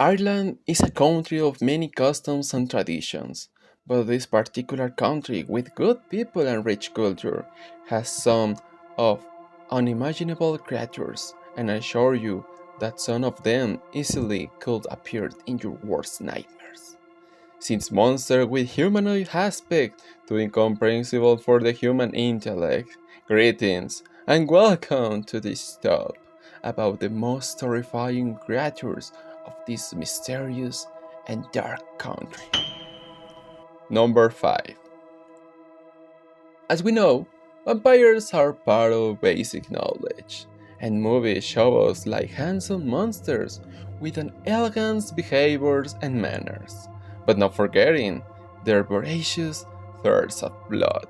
Ireland is a country of many customs and traditions, but this particular country, with good people and rich culture, has some of unimaginable creatures, and I assure you that some of them easily could appear in your worst nightmares. Since monsters with humanoid aspect to incomprehensible for the human intellect, greetings and welcome to this talk about the most terrifying creatures of this mysterious and dark country. Number 5. As we know, vampires are part of basic knowledge, and movies show us like handsome monsters with an elegant behaviors and manners, but not forgetting their voracious thirst of blood.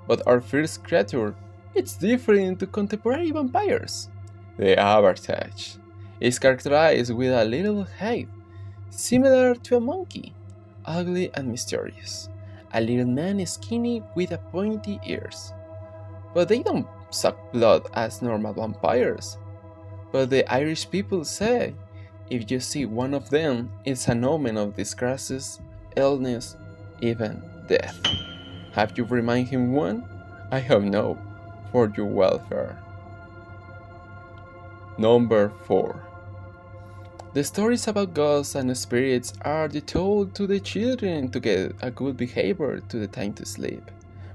But our first creature, it's different to contemporary vampires. The avatage is characterized with a little height, similar to a monkey, ugly and mysterious. A little man is skinny with a pointy ears. But they don't suck blood as normal vampires. But the Irish people say if you see one of them, it's an omen of disgraces, illness, even death. Have you remind him one? I hope no, for your welfare. Number 4. The stories about ghosts and spirits are told to the children to get a good behavior to the time to sleep.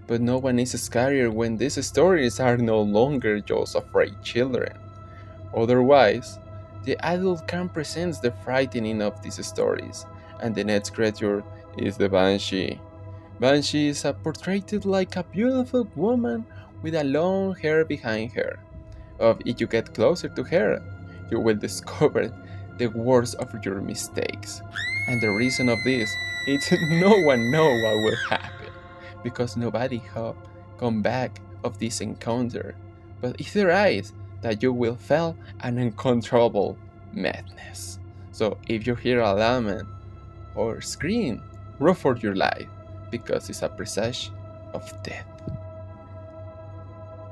But no one is scarier when these stories are no longer just afraid children. Otherwise, the adult can present the frightening of these stories, and the next creature is the Banshee. Banshee is portrayed like a beautiful woman with a long hair behind her. If you get closer to her, you will discover the worst of your mistakes. And the reason of this is no one know what will happen, because nobody hope come back of this encounter. But it theorized that you will feel an uncontrollable madness. So if you hear a lament or scream, run for your life, because it's a presage of death.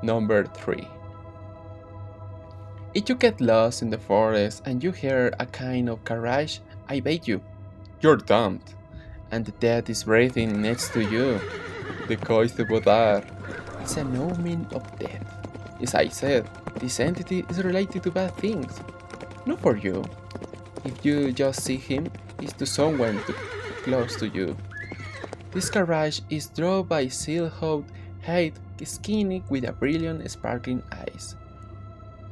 Number 3. If you get lost in the forest and you hear a kind of carriage, I bet you're doomed, and the dead is breathing next to you. The cois de Bodar is an omen of death. As I said, this entity is related to bad things, not for you. If you just see him, it's to someone too close to you. This carriage is drawn by seal-hawk height, skinny with a brilliant sparkling eyes,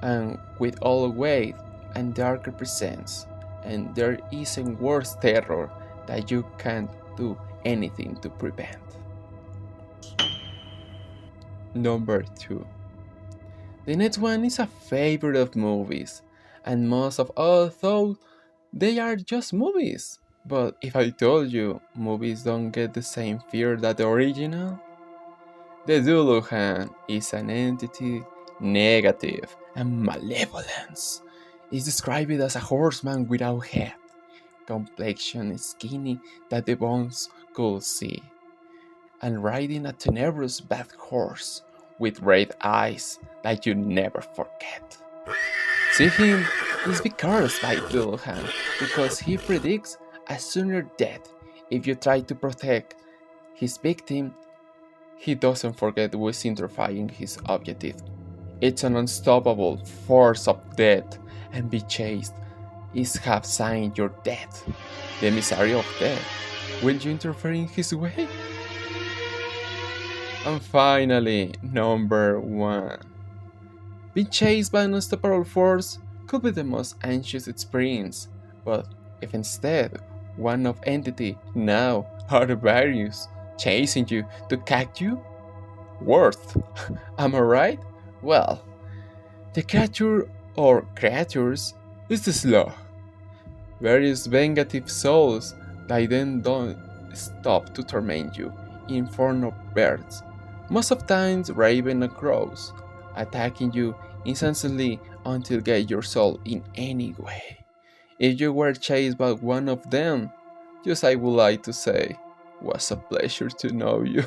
and with all weight and darker presence, and there is a worse terror that you can't do anything to prevent. Number 2. The next one is a favorite of movies, and most of all thought they are just movies. But if I told you movies don't get the same fear that the original, the Duluhan is an entity negative and malevolence. Is described as a horseman without head, complexion skinny that the bones could see, and riding a tenebrous bad horse with red eyes that you never forget. See him is be cursed by Duluhan because he predicts a sooner death if you try to protect his victim. He doesn't forget who is interfering his objective. It's an unstoppable force of death, and be chased is have signed your death. The emissary of death. Will you interfere in his way? And finally, number 1. Being chased by an unstoppable force could be the most anxious experience, but if instead one of entity, now are various, chasing you to catch you, worth. Am I right? Well, the creature or creatures is the sloth. Various vengative souls that then don't stop to torment you in form of birds, most of times raven and crows, attacking you incessantly until get your soul in any way. If you were chased by one of them, just I would like to say, was a pleasure to know you.